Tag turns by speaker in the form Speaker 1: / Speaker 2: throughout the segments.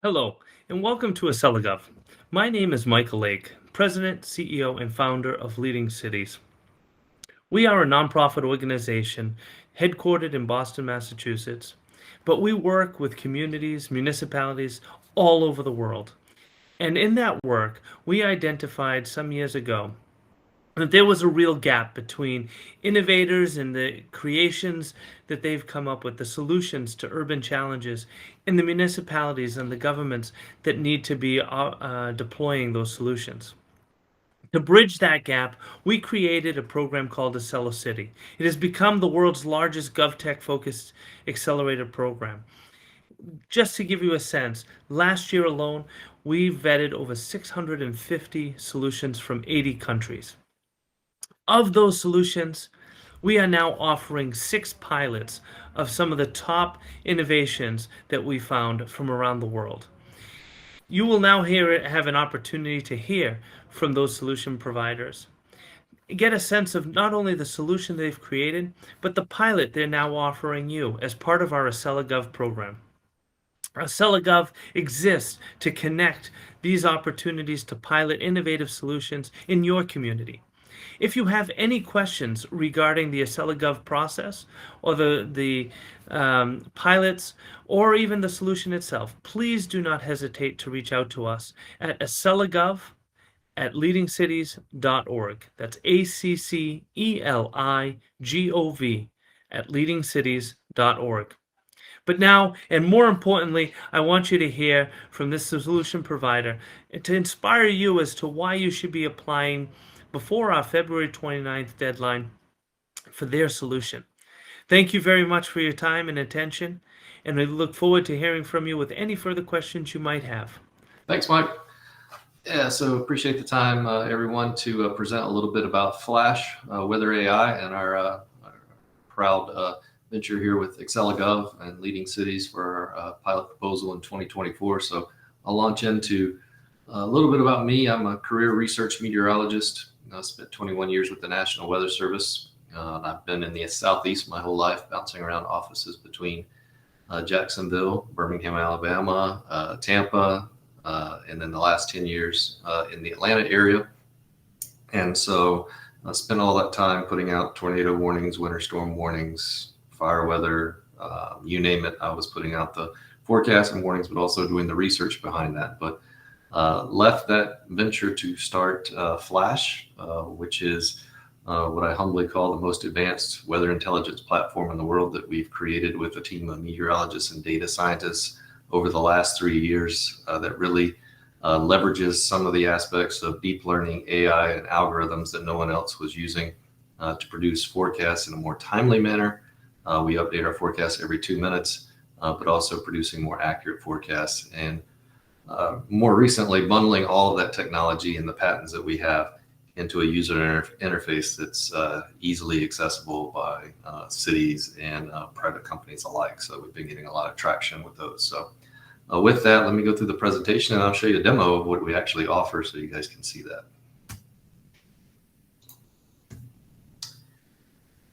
Speaker 1: Hello, and welcome to AcceliGOV. My name is Michael Lake, President, CEO, and founder of Leading Cities. We are a nonprofit organization headquartered in Boston, Massachusetts, but we work with communities, municipalities all over the world. And in that work, we identified some years ago that there was a real gap between innovators and the creations that they've come up with, the solutions to urban challenges, and the municipalities and the governments that need to be deploying those solutions. To bridge that gap, we created a program called AcceliCity. It has become the world's largest GovTech-focused accelerator program. Just to give you a sense, last year alone, we vetted over 650 solutions from 80 countries. Of those solutions, we are now offering 6 pilots of some of the top innovations that we found from around the world. You will now have an opportunity to hear from those solution providers. Get a sense of not only the solution they've created, but the pilot they're now offering you as part of our AcceliGOV program. AcceliGOV exists to connect these opportunities to pilot innovative solutions in your community. If you have any questions regarding the AcceliGOV process or the pilots or even the solution itself, please do not hesitate to reach out to us at AcceliGOV@leadingcities.org. That's AcceliGOV at leadingcities.org. But now, and more importantly, I want you to hear from this solution provider to inspire you as to why you should be applying before our February 29th deadline for their solution. Thank you very much for your time and attention, and we look forward to hearing from you with any further questions you might have.
Speaker 2: Thanks, Mike. Yeah, so appreciate the time, everyone, to present a little bit about Flash, Weather AI, and our proud venture here with AcceliGOV and Leading Cities for our pilot proposal in 2024. So I'll launch into a little bit about me. I'm a career research meteorologist. I spent 21 years with the National Weather Service. I've been in the Southeast my whole life, bouncing around offices between Jacksonville, Birmingham, Alabama, Tampa, and then the last 10 years in the Atlanta area. And so I spent all that time putting out tornado warnings, winter storm warnings, fire weather, you name it. I was putting out the forecasts and warnings, but also doing the research behind that. But left that venture to start Flash, which is what I humbly call the most advanced weather intelligence platform in the world that we've created with a team of meteorologists and data scientists over the last 3 years that really leverages some of the aspects of deep learning, AI, and algorithms that no one else was using to produce forecasts in a more timely manner. We update our forecasts every 2 minutes, but also producing more accurate forecasts, and more recently bundling all of that technology and the patents that we have into a user interface that's easily accessible by cities and private companies alike. So we've been getting a lot of traction with those. So with that, let me go through the presentation and I'll show you a demo of what we actually offer so you guys can see that.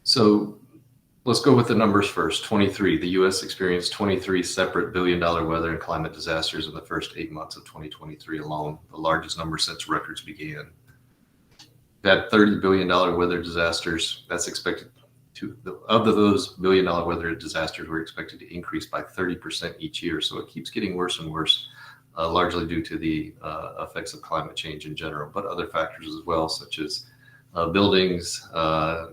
Speaker 2: So let's go with the numbers first. 23. The U.S. experienced 23 separate billion-dollar weather and climate disasters in the first 8 months of 2023 alone, the largest number since records began. That $30 billion weather disasters, that's expected to, of those billion-dollar weather disasters, were expected to increase by 30% each year. So it keeps getting worse and worse, largely due to the effects of climate change in general, but other factors as well, such as buildings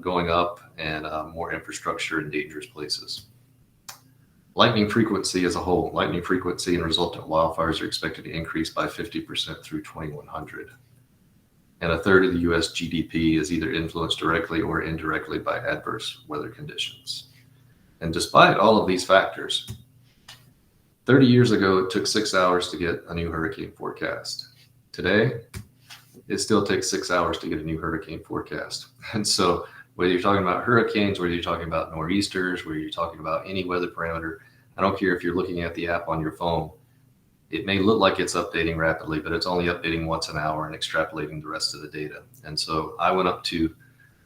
Speaker 2: going up and more infrastructure in dangerous places. Lightning frequency as a whole, lightning frequency and resultant wildfires are expected to increase by 50% through 2100. And a third of the U.S. GDP is either influenced directly or indirectly by adverse weather conditions. And despite all of these factors, 30 years ago, it took 6 hours to get a new hurricane forecast. Today, it still takes 6 hours to get a new hurricane forecast. And so whether you're talking about hurricanes, whether you're talking about nor'easters, whether you're talking about any weather parameter, I don't care if you're looking at the app on your phone, it may look like it's updating rapidly, but it's only updating once an hour and extrapolating the rest of the data. And so I went up to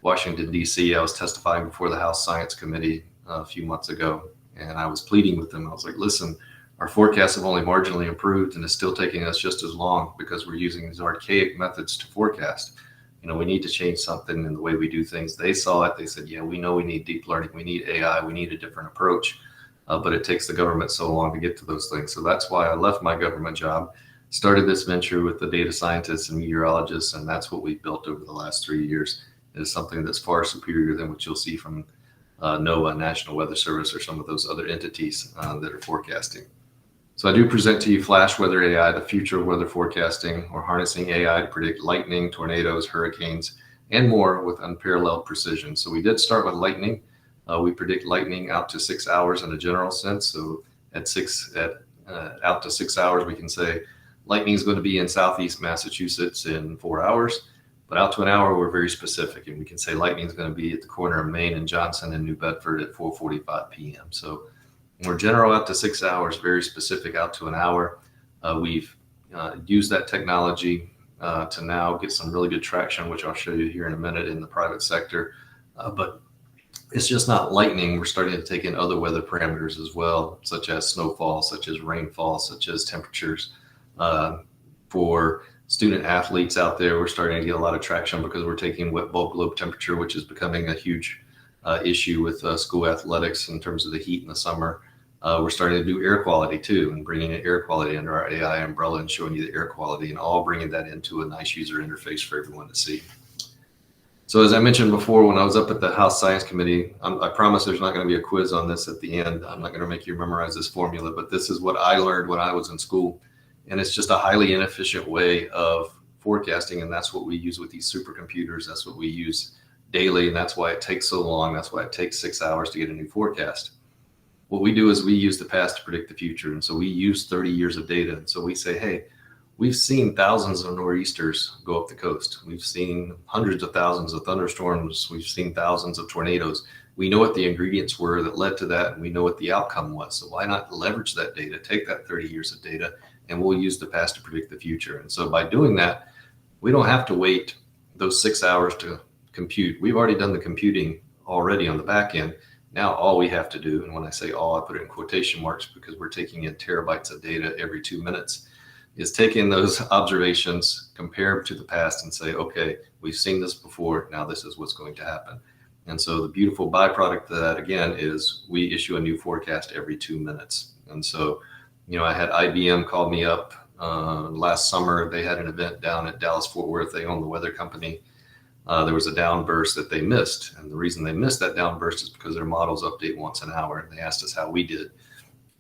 Speaker 2: Washington, D.C. I was testifying before the House Science Committee a few months ago, and I was pleading with them. I was like, listen, our forecasts have only marginally improved, and it's still taking us just as long because we're using these archaic methods to forecast. We need to change something in the way we do things. They saw it. They said, yeah, we know we need deep learning. We need AI. We need a different approach. But it takes the government so long to get to those things. So that's why I left my government job, started this venture with the data scientists and meteorologists, and that's what we've built over the last 3 years. It is something that's far superior than what you'll see from NOAA, National Weather Service, or some of those other entities that are forecasting. So I do present to you Flash Weather AI, the future of weather forecasting. We're harnessing AI to predict lightning, tornadoes, hurricanes, and more with unparalleled precision. So we did start with lightning. We predict lightning out to 6 hours in a general sense. So out to 6 hours, we can say lightning is going to be in southeast Massachusetts in 4 hours. But out to an hour, we're very specific, and we can say lightning is going to be at the corner of Maine and Johnson and New Bedford at 4:45 p.m. So we're general out to 6 hours, very specific out to an hour. We've used that technology to now get some really good traction, which I'll show you here in a minute in the private sector. But it's just not lightning. We're starting to take in other weather parameters as well, such as snowfall, such as rainfall, such as temperatures. For student athletes out there, we're starting to get a lot of traction because we're taking wet bulb globe temperature, which is becoming a huge issue with school athletics in terms of the heat in the summer. We're starting to do air quality too, and bringing in air quality under our AI umbrella and showing you the air quality, and all bringing that into a nice user interface for everyone to see. So as I mentioned before, when I was up at the House Science Committee, I promise there's not going to be a quiz on this at the end. I'm not going to make you memorize this formula, but this is what I learned when I was in school. And it's just a highly inefficient way of forecasting, and that's what we use with these supercomputers. That's what we use daily, and that's why it takes so long. That's why it takes 6 hours to get a new forecast. What we do is we use the past to predict the future. And so we use 30 years of data. And so we say, hey, we've seen thousands of nor'easters go up the coast. We've seen hundreds of thousands of thunderstorms. We've seen thousands of tornadoes. We know what the ingredients were that led to that, and we know what the outcome was. So why not leverage that data, take that 30 years of data, and we'll use the past to predict the future. And so by doing that, we don't have to wait those 6 hours to compute. We've already done the computing already on the back end. Now all we have to do, and when I say all, I put it in quotation marks because we're taking in terabytes of data every 2 minutes, is take in those observations, compare them to the past, and say, okay, we've seen this before, now this is what's going to happen. And so the beautiful byproduct of that, again, is we issue a new forecast every 2 minutes. And so, I had IBM call me up last summer. They had an event down at Dallas-Fort Worth. They own the weather company. There was a downburst that they missed. And the reason they missed that downburst is because their models update once an hour. And they asked us how we did.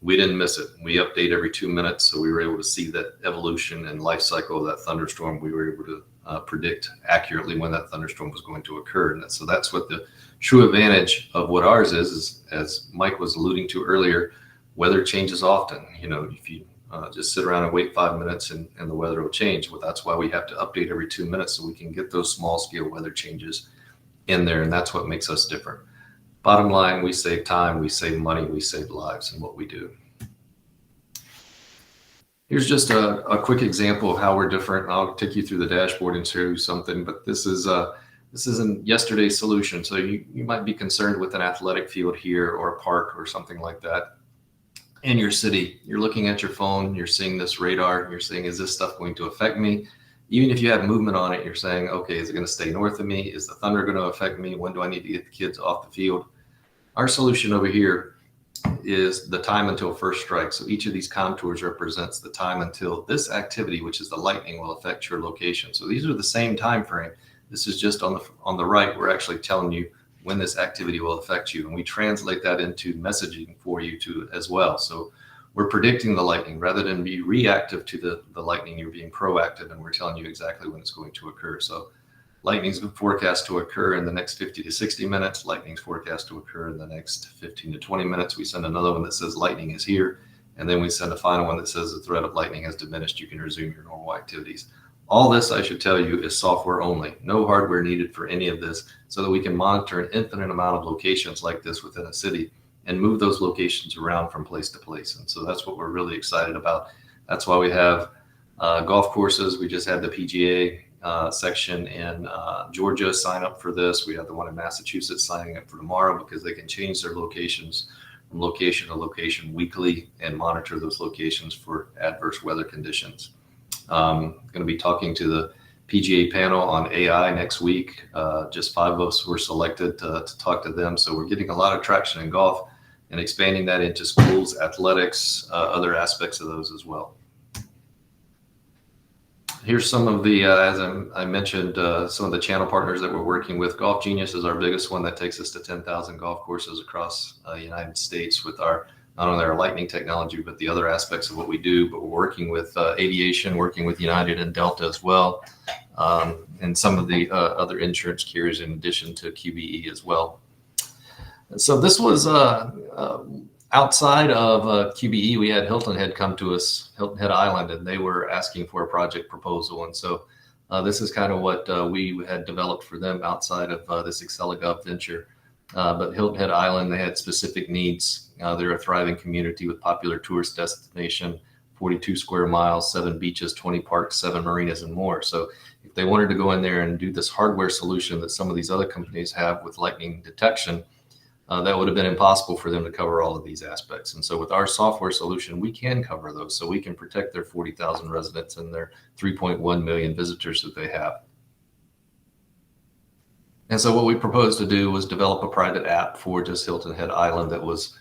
Speaker 2: We didn't miss it. We update every 2 minutes. So we were able to see that evolution and life cycle of that thunderstorm. We were able to predict accurately when that thunderstorm was going to occur. And so that's what the true advantage of what ours is, as Mike was alluding to earlier, weather changes often. If you just sit around and wait 5 minutes and the weather will change. Well, that's why we have to update every 2 minutes so we can get those small scale weather changes in there. And that's what makes us different. Bottom line, we save time, we save money, we save lives in what we do. Here's just a quick example of how we're different. I'll take you through the dashboard and show you something, but this is in yesterday's solution. So you might be concerned with an athletic field here or a park or something like that in your city. You're looking at your phone, you're seeing this radar, you're saying, is this stuff going to affect me? Even if you have movement on it, you're saying, okay, is it going to stay north of me? Is the thunder going to affect me? When do I need to get the kids off the field? Our solution over here is the time until first strike. So each of these contours represents the time until this activity, which is the lightning, will affect your location. So these are the same time frame. This is just on the right. We're actually telling you when this activity will affect you, and we translate that into messaging for you too as well. So we're predicting the lightning rather than be reactive to the lightning. You're being proactive, and we're telling you exactly when it's going to occur. So lightning's forecast to occur in the next 50 to 60 minutes. Lightning's forecast to occur in the next 15 to 20 minutes. We send another one that says lightning is here. And then we send a final one that says the threat of lightning has diminished. You can resume your normal activities. All this, I should tell you, is software only. No hardware needed for any of this, so that we can monitor an infinite amount of locations like this within a city and move those locations around from place to place. And so that's what we're really excited about. That's why we have golf courses. We just had the PGA section in Georgia sign up for this. We have the one in Massachusetts signing up for tomorrow because they can change their locations from location to location weekly and monitor those locations for adverse weather conditions. Going to be talking to the PGA panel on AI next week. Just 5 of us were selected to talk to them. So we're getting a lot of traction in golf and expanding that into schools, athletics, other aspects of those as well. Here's some of the, as I mentioned, some of the channel partners that we're working with. Golf Genius is our biggest one that takes us to 10,000 golf courses across the United States with our, not only our lightning technology, but the other aspects of what we do. But we're working with aviation, working with United and Delta as well, and some of the other insurance carriers in addition to QBE as well. So this was outside of QBE, we had Hilton Head come to us, Hilton Head Island, and they were asking for a project proposal. And so this is kind of what we had developed for them outside of this AcceliGOV venture. But Hilton Head Island, they had specific needs. They're a thriving community with popular tourist destination, 42 square miles, 7 beaches, 20 parks, 7 marinas, and more. So if they wanted to go in there and do this hardware solution that some of these other companies have with lightning detection, that would have been impossible for them to cover all of these aspects. And so with our software solution, we can cover those. So we can protect their 40,000 residents and their 3.1 million visitors that they have. And so what we proposed to do was develop a private app for just Hilton Head Island that was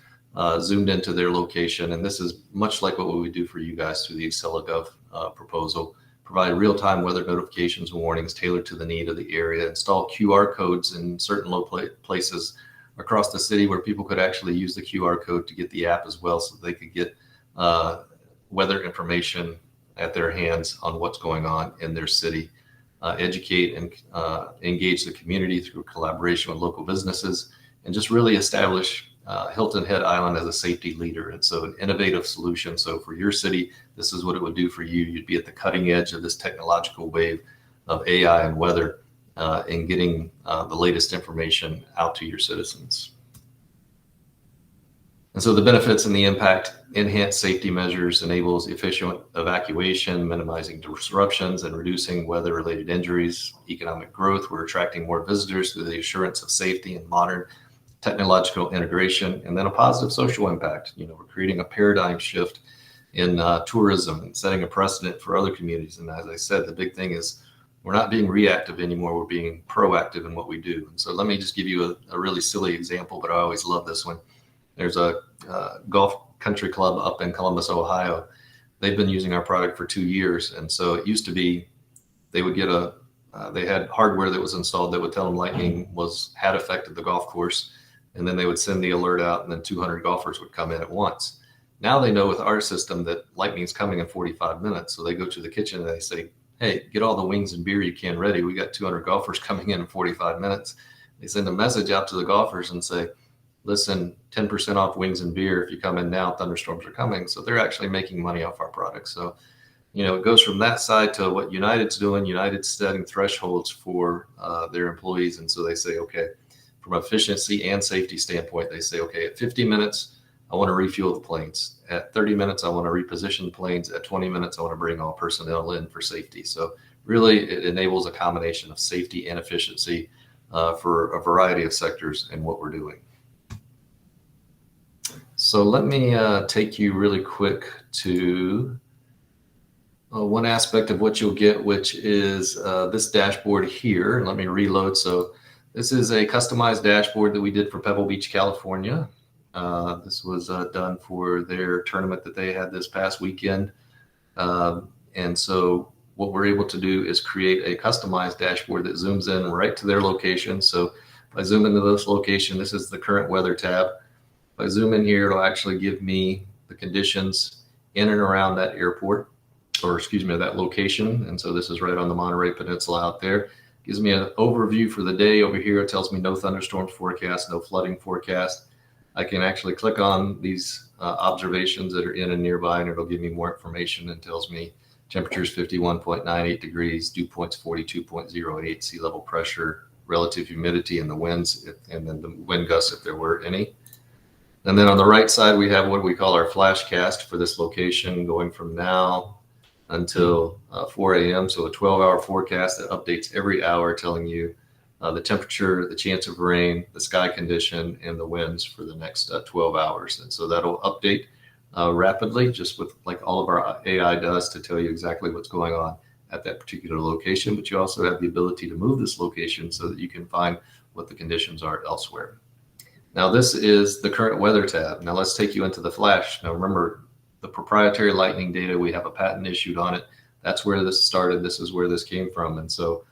Speaker 2: zoomed into their location. And this is much like what we would do for you guys through the AcceliGOV proposal. Provide real-time weather notifications and warnings tailored to the need of the area. Install QR codes in certain low places across the city where people could actually use the QR code to get the app as well, so they could get weather information at their hands on what's going on in their city. Educate and engage the community through collaboration with local businesses, and just really establish Hilton Head Island as a safety leader. And so an innovative solution. So for your city, this is what it would do for you. You'd be at the cutting edge of this technological wave of AI and weather, and getting the latest information out to your citizens. And so the benefits and the impact: enhanced safety measures, enables efficient evacuation, minimizing disruptions and reducing weather-related injuries. Economic growth: we're attracting more visitors through the assurance of safety and modern technological integration. And then a positive social impact. You know, we're creating a paradigm shift in tourism and setting a precedent for other communities. And as I said, the big thing is we're not being reactive anymore. We're being proactive in what we do. And so let me just give you a really silly example, but I always love this one. There's a golf country club up in Columbus, Ohio. They've been using our product for 2 years. And so it used to be they would get they had hardware that was installed that would tell them lightning had affected the golf course. And then they would send the alert out, and then 200 golfers would come in at once. Now they know with our system that lightning's coming in 45 minutes. So they go to the kitchen and they say, hey, get all the wings and beer you can ready. We got 200 golfers coming in 45 minutes. They send a message out to the golfers and say, listen, 10% off wings and beer if you come in now, thunderstorms are coming. So they're actually making money off our product. So, you know, it goes from that side to what United's doing. United's setting thresholds for their employees. And so they say, okay, from efficiency and safety standpoint, they say, okay, at 50 minutes, I want to refuel the planes. At 30 minutes, I want to reposition the planes. At 20 minutes, I want to bring all personnel in for safety. So really, it enables a combination of safety and efficiency for a variety of sectors in what we're doing. So let me take you really quick to one aspect of what you'll get, which is this dashboard here. And let me reload. So this is a customized dashboard that we did for Pebble Beach, California. This was done for their tournament that they had this past weekend. And so what we're able to do is create a customized dashboard that zooms in right to their location. So if I zoom into this location, this is the current weather tab. If I zoom in here, it'll actually give me the conditions in and around that airport, or excuse me, that location. And so this is right on the Monterey Peninsula out there. Gives me an overview for the day. Over here, it tells me no thunderstorms forecast, no flooding forecast. I can actually click on these observations that are in and nearby, and it'll give me more information and tells me temperatures 51.98 degrees, dew points 42.08, sea level pressure, relative humidity, and the winds, and then the wind gusts if there were any. And then on the right side, we have what we call our flash cast for this location going from now until 4 a.m. So a 12-hour forecast that updates every hour, telling you the temperature, the chance of rain, the sky condition, and the winds for the next 12 hours. And so that'll update rapidly, just with like all of our AI does, to tell you exactly what's going on at that particular location. But you also have the ability to move this location so that you can find what the conditions are elsewhere. Now, this is the current weather tab. Now let's take you into the flash. Now remember, the proprietary lightning data, we have a patent issued on it. That's where this started. This is where this came from. And so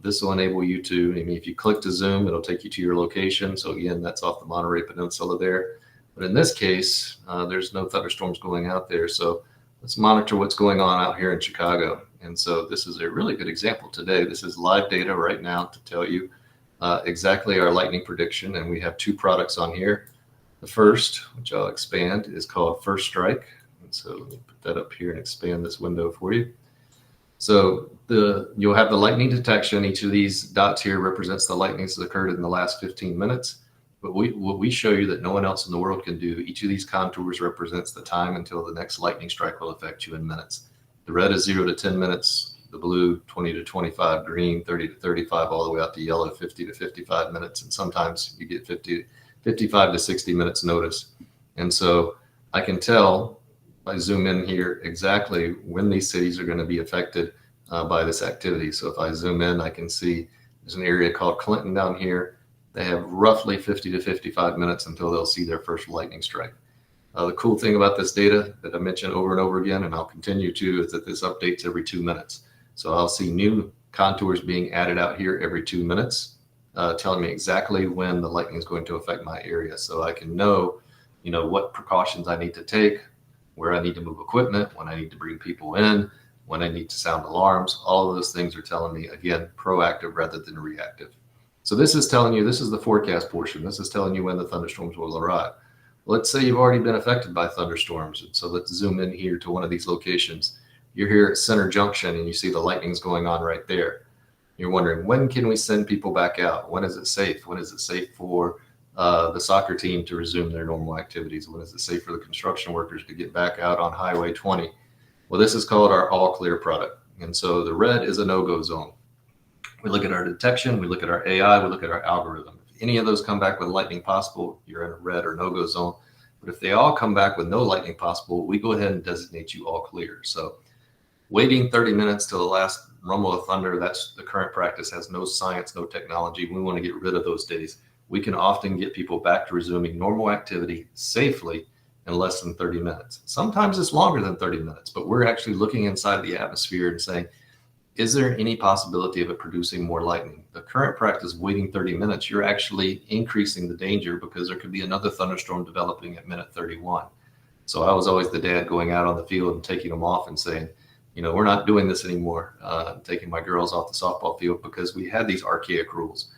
Speaker 2: this will enable you to, I mean, if you click to zoom, it'll take you to your location. So again, that's off the Monterey Peninsula there. But in this case, there's no thunderstorms going out there. So let's monitor what's going on out here in Chicago. And so this is a really good example today. This is live data right now to tell you exactly our lightning prediction. And we have two products on here. The first, which I'll expand, is called First Strike. And so let me put that up here and expand this window for you. So you'll have the lightning detection. Each of these dots here represents the lightnings that occurred in the last 15 minutes. But what we show you that no one else in the world can do, each of these contours represents the time until the next lightning strike will affect you in minutes. The red is 0 to 10 minutes, the blue 20 to 25, green 30 to 35, all the way out to yellow 50 to 55 minutes. And sometimes you get 55 to 60 minutes notice. And so I can tell, if I zoom in here, exactly when these cities are going to be affected by this activity. So if I zoom in, I can see there's an area called Clinton down here. They have roughly 50 to 55 minutes until they'll see their first lightning strike. The cool thing about this data that I mentioned over and over again, and I'll continue to, is that this updates every 2 minutes. So I'll see new contours being added out here every 2 minutes, telling me exactly when the lightning is going to affect my area. So I can know, what precautions I need to take, where I need to move equipment, when I need to bring people in, when I need to sound alarms. All of those things are telling me, again, proactive rather than reactive. So this is telling you, this is the forecast portion. This is telling you when the thunderstorms will arrive. Let's say you've already been affected by thunderstorms. So let's zoom in here to one of these locations. You're here at Center Junction and you see the lightning's going on right there. You're wondering, when can we send people back out? When is it safe? When is it safe for the soccer team to resume their normal activities? When is it safe for the construction workers to get back out on Highway 20? Well, this is called our all clear product. And so the red is a no-go zone. We look at our detection, we look at our AI, we look at our algorithm. If any of those come back with lightning possible, you're in a red or no-go zone. But if they all come back with no lightning possible, we go ahead and designate you all clear. So waiting 30 minutes till the last rumble of thunder, that's the current practice, has no science, no technology. We want to get rid of those days. We can often get people back to resuming normal activity safely in less than 30 minutes. Sometimes it's longer than 30 minutes, but we're actually looking inside the atmosphere and saying, is there any possibility of it producing more lightning? The current practice, waiting 30 minutes, you're actually increasing the danger because there could be another thunderstorm developing at minute 31. So I was always the dad going out on the field and taking them off and saying, we're not doing this anymore, taking my girls off the softball field because we had these archaic rules.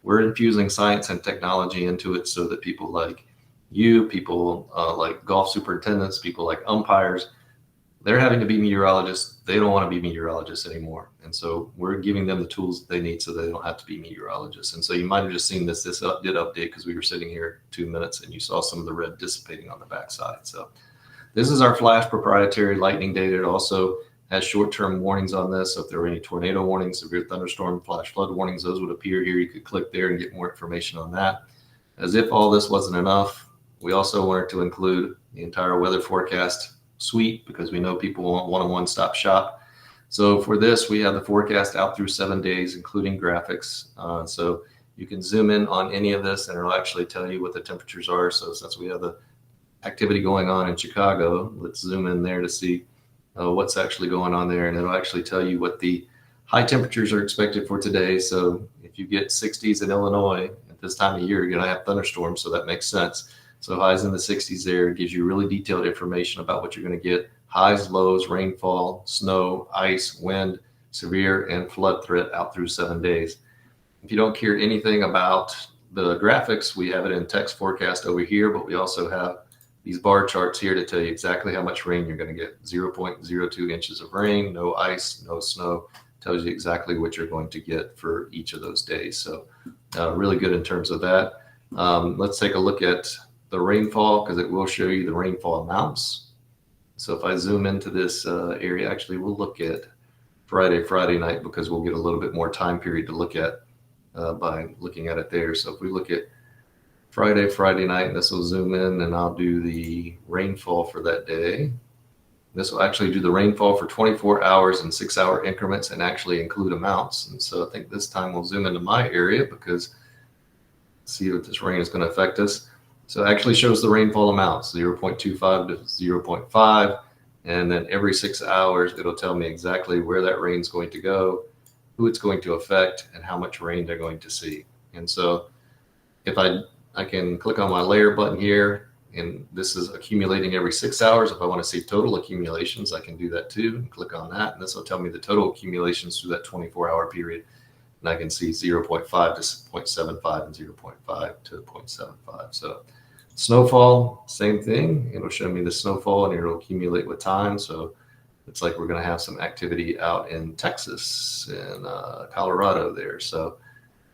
Speaker 2: We're infusing science and technology into it so that people like you, people like golf superintendents, people like umpires, they're having to be meteorologists. They don't want to be meteorologists anymore. And so we're giving them the tools that they need so they don't have to be meteorologists. And so you might have just seen this did update because we were sitting here 2 minutes and you saw some of the red dissipating on the backside. So this is our flash proprietary lightning data. It also has short-term warnings on this. So if there were any tornado warnings, severe thunderstorm, flash flood warnings, those would appear here. You could click there and get more information on that. As if all this wasn't enough, we also wanted to include the entire weather forecast suite because we know people want a one-stop shop. So for this, we have the forecast out through 7 days, including graphics. So you can zoom in on any of this and it'll actually tell you what the temperatures are. So since we have the activity going on in Chicago, let's zoom in there to see what's actually going on there. And it'll actually tell you what the high temperatures are expected for today. So if you get 60s in Illinois at this time of year, you're going to have thunderstorms. So that makes sense. So highs in the 60s there gives you really detailed information about what you're going to get. Highs, lows, rainfall, snow, ice, wind, severe, and flood threat out through 7 days. If you don't care anything about the graphics, we have it in text forecast over here, but we also have these bar charts here to tell you exactly how much rain you're going to get. 0.02 inches of rain, no ice, no snow. Tells you exactly what you're going to get for each of those days. So really good in terms of that. Let's take a look at the rainfall because it will show you the rainfall amounts. So if I zoom into this area, actually we'll look at Friday night because we'll get a little bit more time period to look at. by looking at it there. So if we look at Friday night, this will zoom in and I'll do the rainfall for that day. This will actually do the rainfall for 24 hours and 6-hour increments and actually include amounts. And so I think this time we'll zoom into my area because see what this rain is going to affect us. So it actually shows the rainfall amounts, 0.25 to 0.5. And then every 6 hours, it'll tell me exactly where that rain's going to go, who it's going to affect, and how much rain they're going to see. And so if I can click on my layer button here, and this is accumulating every 6 hours. If I want to see total accumulations, I can do that too, and click on that. And this will tell me the total accumulations through that 24-hour period. And I can see 0.5 to 0.75 and 0.5 to 0.75. So snowfall, same thing. It'll show me the snowfall and it'll accumulate with time. So it's like we're going to have some activity out in Texas and Colorado there. So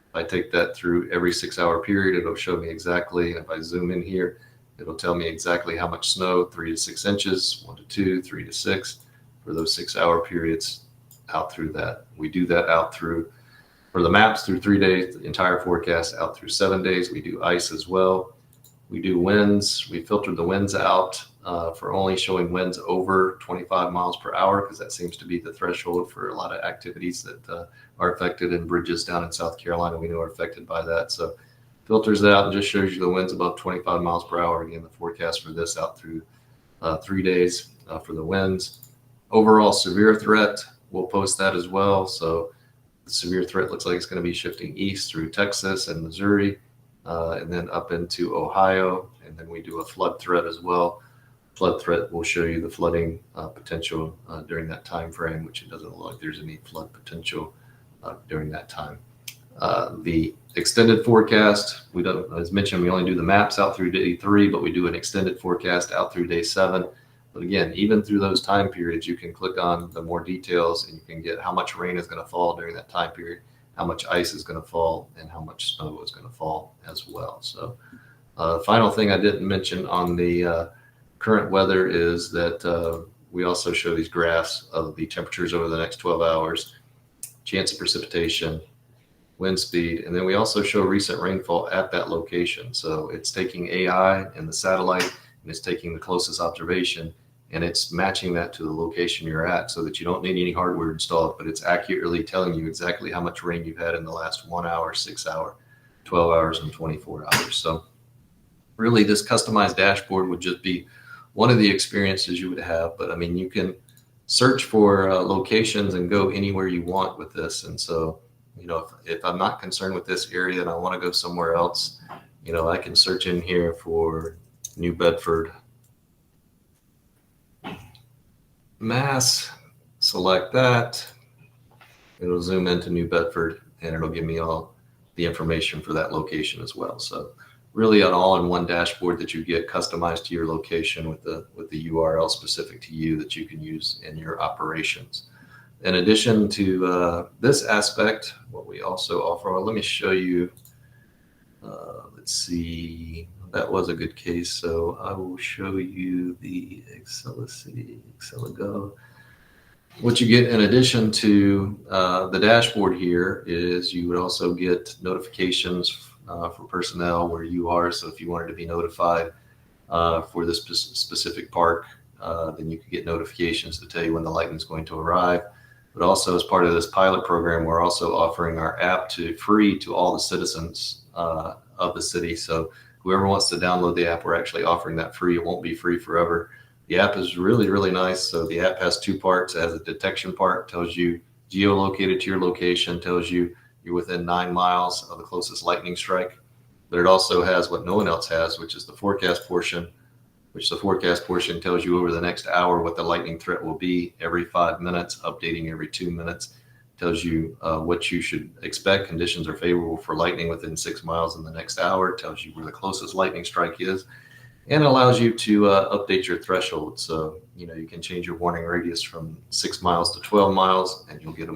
Speaker 2: if I take that through every 6-hour period, it'll show me exactly. If I zoom in here, it'll tell me exactly how much snow, 3 to 6 inches, 1 to 2, 3 to 6 for those 6-hour periods out through that. We do that out through, for the maps, through 3 days, the entire forecast out through 7 days. We do ice as well. We do winds. We filtered the winds out for only showing winds over 25 miles per hour because that seems to be the threshold for a lot of activities that are affected, and bridges down in South Carolina we know are affected by that. So filters it out and just shows you the winds above 25 miles per hour. Again, the forecast for this out through 3 days for the winds. Overall severe threat, we'll post that as well. So the severe threat looks like it's going to be shifting east through Texas and Missouri, and then up into Ohio. And then we do a flood threat as well. Flood threat will show you the flooding potential during that time frame, which it doesn't look like there's any flood potential during that time. The extended forecast, we don't, as mentioned, we only do the maps out through day 3, but we do an extended forecast out through day 7. But again, even through those time periods, you can click on the more details and you can get how much rain is going to fall during that time period, how much ice is going to fall, and how much snow is going to fall as well. So final thing I didn't mention on the current weather is that we also show these graphs of the temperatures over the next 12 hours, chance of precipitation, wind speed, and then we also show recent rainfall at that location. So it's taking AI and the satellite, and it's taking the closest observation, and it's matching that to the location you're at so that you don't need any hardware installed, but it's accurately telling you exactly how much rain you've had in the last 1 hour, 6 hour, 12 hours, and 24 hours. So really this customized dashboard would just be one of the experiences you would have. But I mean, you can search for locations and go anywhere you want with this. And so, you know, if I'm not concerned with this area and I want to go somewhere else, you know, I can search in here for New Bedford, Mass, select that. It'll zoom into New Bedford and it'll give me all the information for that location as well. So really an all-in-one dashboard that you get customized to your location with the URL specific to you that you can use in your operations. In addition to this aspect, what we also offer, let me show you, let's see, that was a good case. So I will show you the AcceliGOV. What you get in addition to the dashboard here is you would also get notifications for personnel where you are. So if you wanted to be notified for this specific park, then you could get notifications to tell you when the lightning is going to arrive. But also as part of this pilot program, we're also offering our app free to all the citizens of the city. So whoever wants to download the app, we're actually offering that free. It won't be free forever. The app is really, really nice. So the app has 2 parts. It has a detection part, tells you geolocated to your location, tells you you're within 9 miles of the closest lightning strike. But it also has what no one else has, which is the forecast portion, which the forecast portion tells you over the next hour what the lightning threat will be every 5 minutes, updating every 2 minutes. Tells you what you should expect. Conditions are favorable for lightning within 6 miles in the next hour. Tells you where the closest lightning strike is, and allows you to update your threshold. So, you know, you can change your warning radius from 6 miles to 12 miles, and you'll get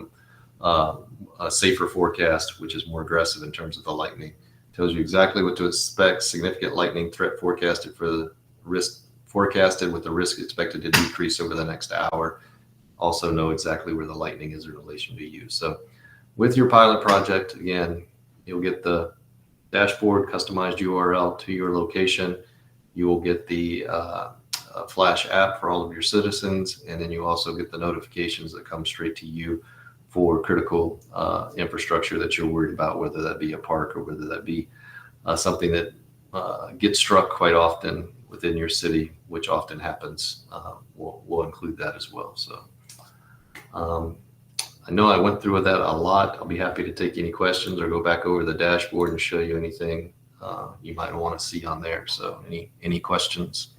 Speaker 2: a safer forecast, which is more aggressive in terms of the lightning. Tells you exactly what to expect. Significant lightning threat forecasted for the risk forecasted with the risk expected to decrease over the next hour. Also know exactly where the lightning is in relation to you. So with your pilot project, again, You'll get the dashboard, customized URL to your location. You will get the Flash app for all of your citizens, and then you also get the notifications that come straight to you for critical infrastructure that you're worried about, whether that be a park or whether that be something that gets struck quite often within your city, which often happens. We'll include that as well. So I know I went through that a lot. I'll be happy to take any questions or go back over the dashboard and show you anything you might want to see on there. So any questions?